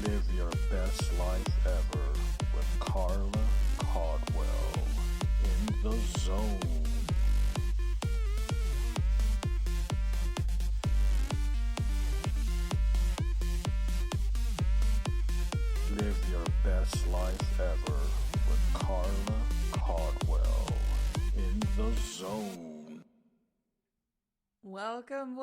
Live your best life ever with Carla Caldwell in the zone. Live your best life ever with Carla Caldwell in the zone. Welcome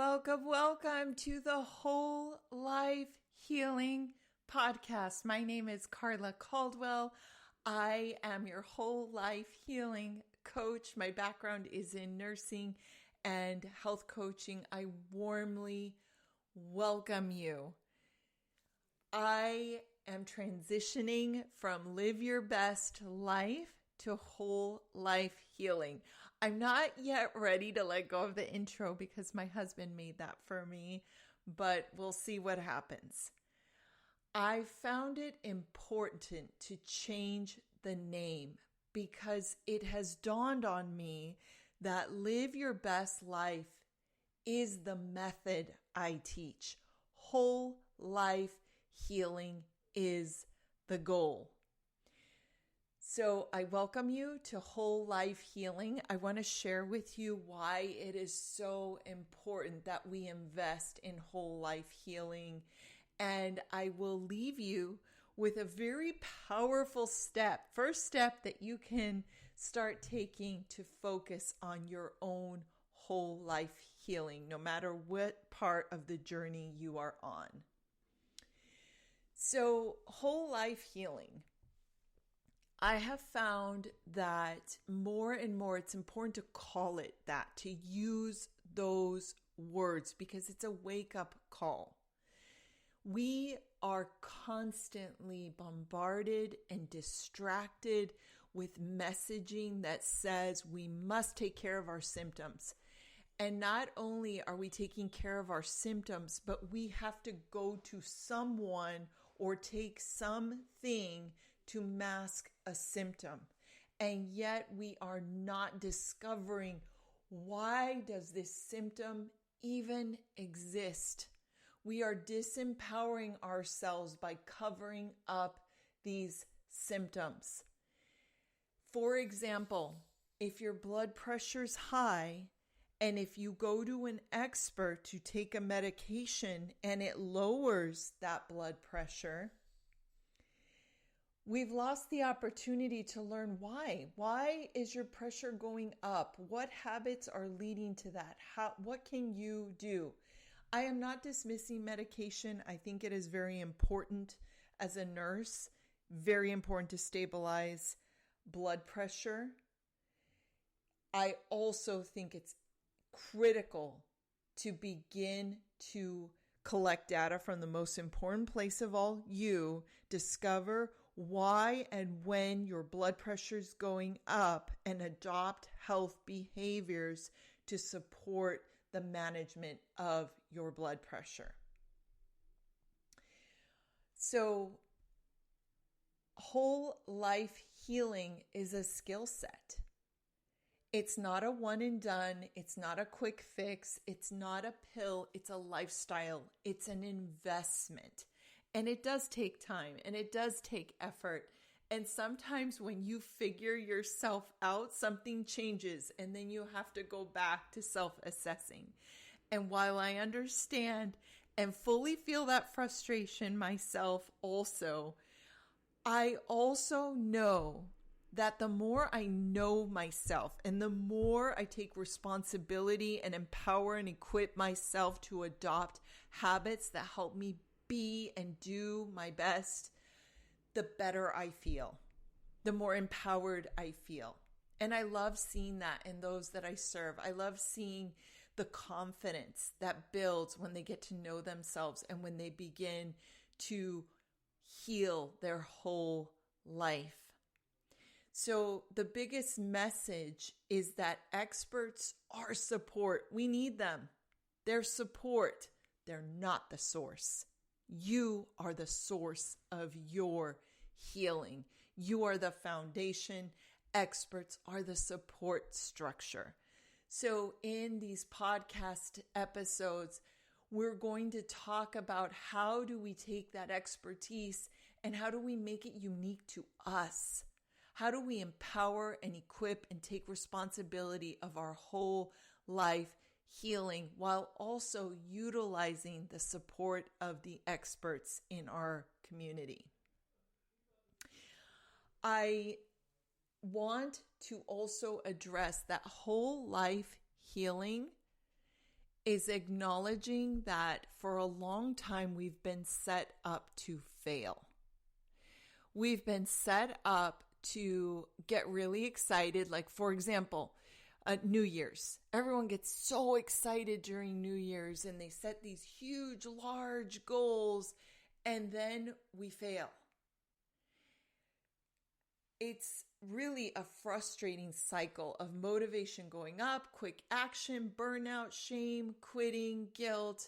to the Whole Life Healing Podcast. My name is Carla Caldwell. I am your whole life healing coach. My background is in nursing and health coaching. I warmly welcome you. I am transitioning from live your best life to whole life healing. I'm not yet ready to let go of the intro because my husband made that for me, but we'll see what happens. I found it important to change the name because it has dawned on me that live your best life is the method I teach. Whole life healing is the goal. So I welcome you to Whole Life Healing. I want to share with you why it is so important that we invest in whole life healing. And I will leave you with a very powerful first step that you can start taking to focus on your own whole life healing, no matter what part of the journey you are on. So, whole life healing. I have found that more and more it's important to call it that, to use those words because it's a wake-up call. We are constantly bombarded and distracted with messaging that says we must take care of our symptoms. And not only are we taking care of our symptoms, but we have to go to someone or take something to mask a symptom. And yet we are not discovering, why does this symptom even exist? We are disempowering ourselves by covering up these symptoms. For example, if your blood pressure's high, and if you go to an expert to take a medication and it lowers that blood pressure, we've lost the opportunity to learn why. Why is your pressure going up? What habits are leading to that? What can you do? I am not dismissing medication. I think it is very important as a nurse, very important to stabilize blood pressure. I also think it's critical to begin to collect data from the most important place of all, you. Discover why and when your blood pressure is going up and adopt health behaviors to support the management of your blood pressure. So, whole life healing is a skill set. It's not a one and done. It's not a quick fix. It's not a pill. It's a lifestyle. It's an investment. And it does take time and it does take effort. And sometimes when you figure yourself out, something changes and then you have to go back to self-assessing. And while I understand and fully feel that frustration myself also, I also know that the more I know myself and the more I take responsibility and empower and equip myself to adopt habits that help me be and do my best, the better I feel, the more empowered I feel. And I love seeing that in those that I serve. I love seeing the confidence that builds when they get to know themselves and when they begin to heal their whole life. So the biggest message is that experts are support. We need them. They're support. They're not the source. You are the source of your healing. You are the foundation. Experts are the support structure. So in these podcast episodes, we're going to talk about how do we take that expertise and how do we make it unique to us? How do we empower and equip and take responsibility of our whole life healing while also utilizing the support of the experts in our community? I want to also address that whole life healing is acknowledging that for a long time we've been set up to fail. We've been set up to get really excited. Like, for example, New Year's. Everyone gets so excited during New Year's and they set these huge, large goals, and then we fail. It's really a frustrating cycle of motivation going up, quick action, burnout, shame, quitting, guilt,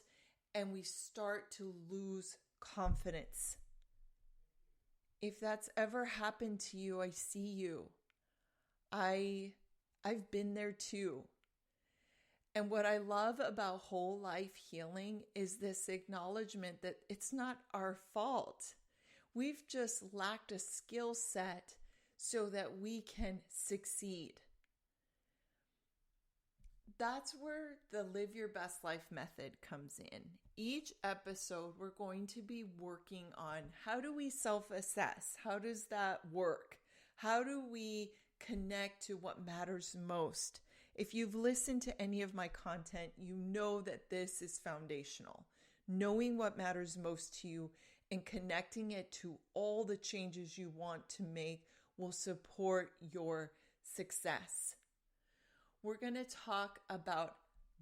and we start to lose confidence. If that's ever happened to you, I see you. I've been there too. And what I love about whole life healing is this acknowledgement that it's not our fault. We've just lacked a skill set so that we can succeed. That's where the Live Your Best Life method comes in. Each episode, we're going to be working on how do we self-assess? How does that work? How do we connect to what matters most? If you've listened to any of my content, you know that this is foundational. Knowing what matters most to you and connecting it to all the changes you want to make will support your success. We're going to talk about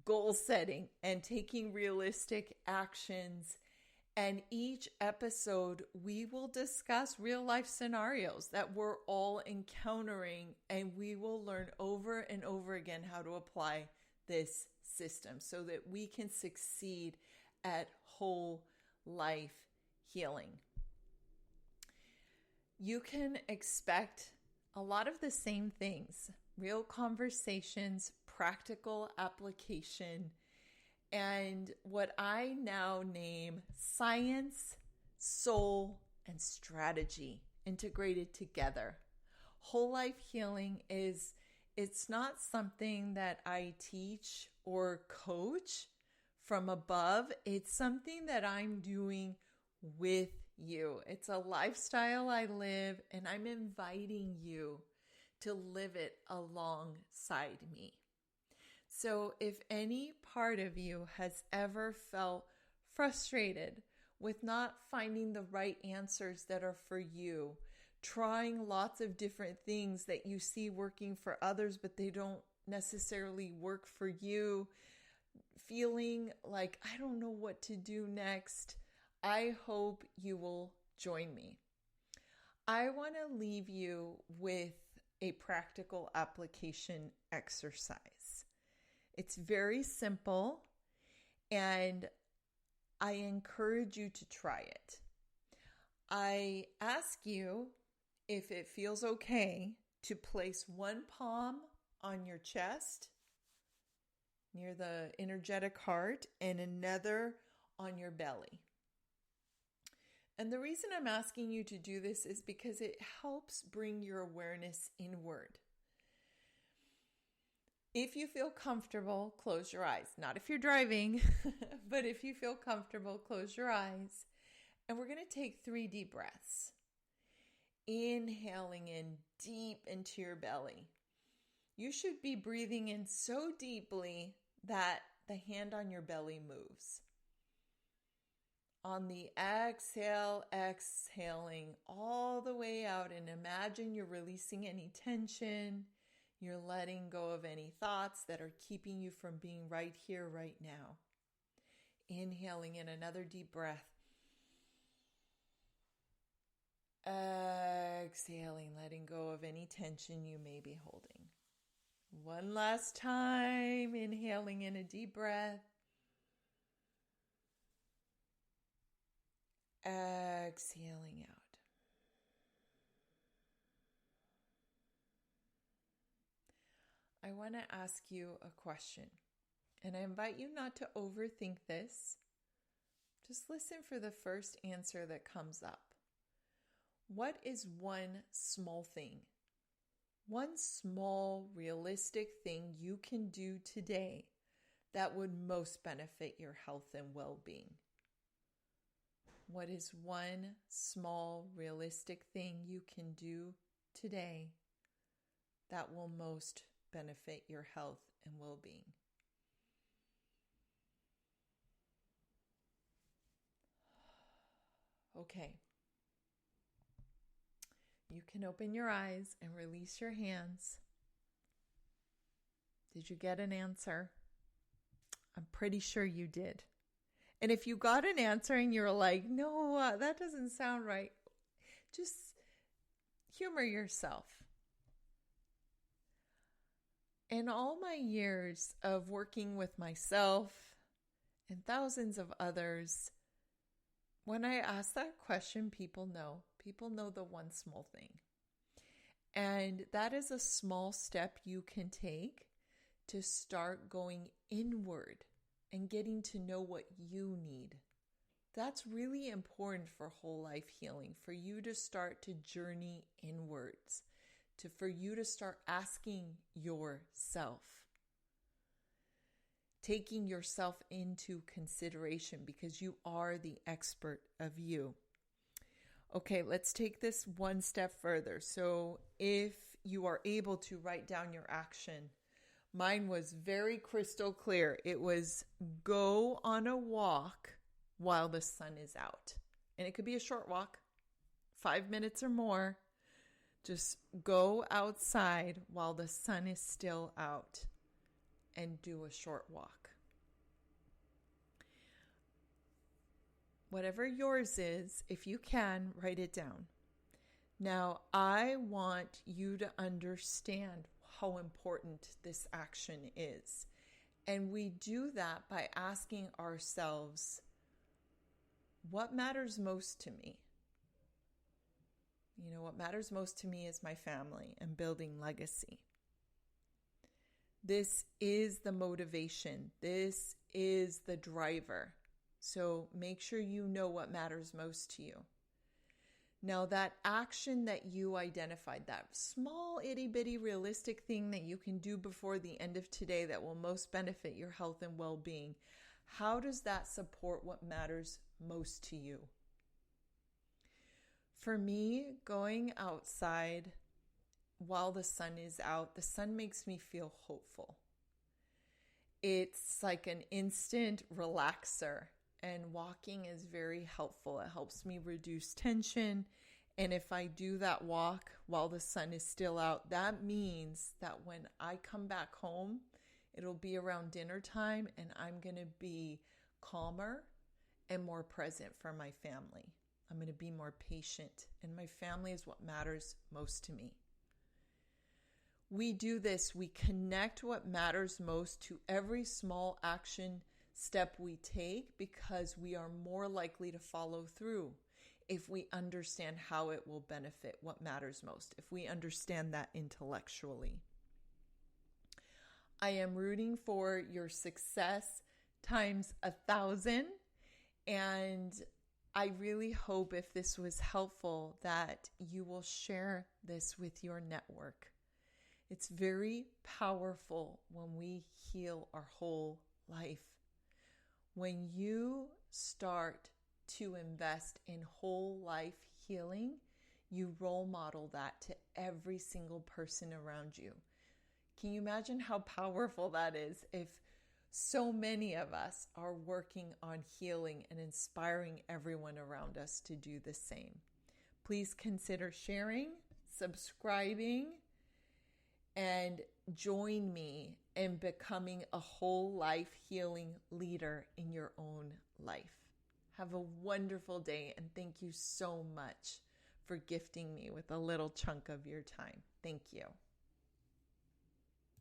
goal setting and taking realistic actions. And each episode, we will discuss real life scenarios that we're all encountering, and we will learn over and over again how to apply this system so that we can succeed at whole life healing. You can expect a lot of the same things, real conversations, practical application, and what I now name science, soul, and strategy integrated together. Whole life healing it's not something that I teach or coach from above. It's something that I'm doing with you. It's a lifestyle I live, and I'm inviting you to live it alongside me. So if any part of you has ever felt frustrated with not finding the right answers that are for you, trying lots of different things that you see working for others, but they don't necessarily work for you, feeling like, I don't know what to do next, I hope you will join me. I want to leave you with a practical application exercise. It's very simple, and I encourage you to try it. I ask you if it feels okay to place one palm on your chest near the energetic heart and another on your belly. And the reason I'm asking you to do this is because it helps bring your awareness inward. If you feel comfortable, close your eyes. Not if you're driving, but if you feel comfortable, close your eyes. And we're going to take 3 deep breaths. Inhaling in deep into your belly. You should be breathing in so deeply that the hand on your belly moves. On the exhale, exhaling all the way out, and imagine you're releasing any tension. You're letting go of any thoughts that are keeping you from being right here, right now. Inhaling in another deep breath. Exhaling, letting go of any tension you may be holding. One last time, inhaling in a deep breath. Exhaling out. I want to ask you a question, and I invite you not to overthink this. Just listen for the first answer that comes up. What is one small thing? One small, realistic thing you can do today that would most benefit your health and well-being? What is one small, realistic thing you can do today that will most benefit your health and well-being? Okay. You can open your eyes and release your hands. Did you get an answer? I'm pretty sure you did. And if you got an answer and you're like, no, that doesn't sound right, just humor yourself. In all my years of working with myself and thousands of others, when I ask that question, people know the one small thing. And that is a small step you can take to start going inward and getting to know what you need. That's really important for whole life healing, for you to start to journey inwards, for you to start asking yourself, taking yourself into consideration, because you are the expert of you. Okay, let's take this one step further. So if you are able to write down your action, mine was very crystal clear. It was go on a walk while the sun is out. And it could be a short walk, 5 minutes or more. Just go outside while the sun is still out and do a short walk. Whatever yours is, if you can, write it down. Now, I want you to understand how important this action is. And we do that by asking ourselves, what matters most to me? You know, what matters most to me is my family and building legacy. This is the motivation. This is the driver. So make sure you know what matters most to you. Now, that action that you identified, that small itty bitty realistic thing that you can do before the end of today that will most benefit your health and well-being, how does that support what matters most to you? For me, going outside while the sun is out, the sun makes me feel hopeful. It's like an instant relaxer. And walking is very helpful. It helps me reduce tension. And if I do that walk while the sun is still out, that means that when I come back home, it'll be around dinner time and I'm going to be calmer and more present for my family. I'm going to be more patient, and my family is what matters most to me. We do this. We connect what matters most to every small action step we take, because we are more likely to follow through if we understand how it will benefit what matters most, if we understand that intellectually. I am rooting for your success times 1,000, and I really hope, if this was helpful, that you will share this with your network. It's very powerful when we heal our whole life. When you start to invest in whole life healing, you role model that to every single person around you. Can you imagine how powerful that is if so many of us are working on healing and inspiring everyone around us to do the same? Please consider sharing, subscribing, and join me in becoming a whole life healing leader in your own life. Have a wonderful day, and thank you so much for gifting me with a little chunk of your time. Thank you.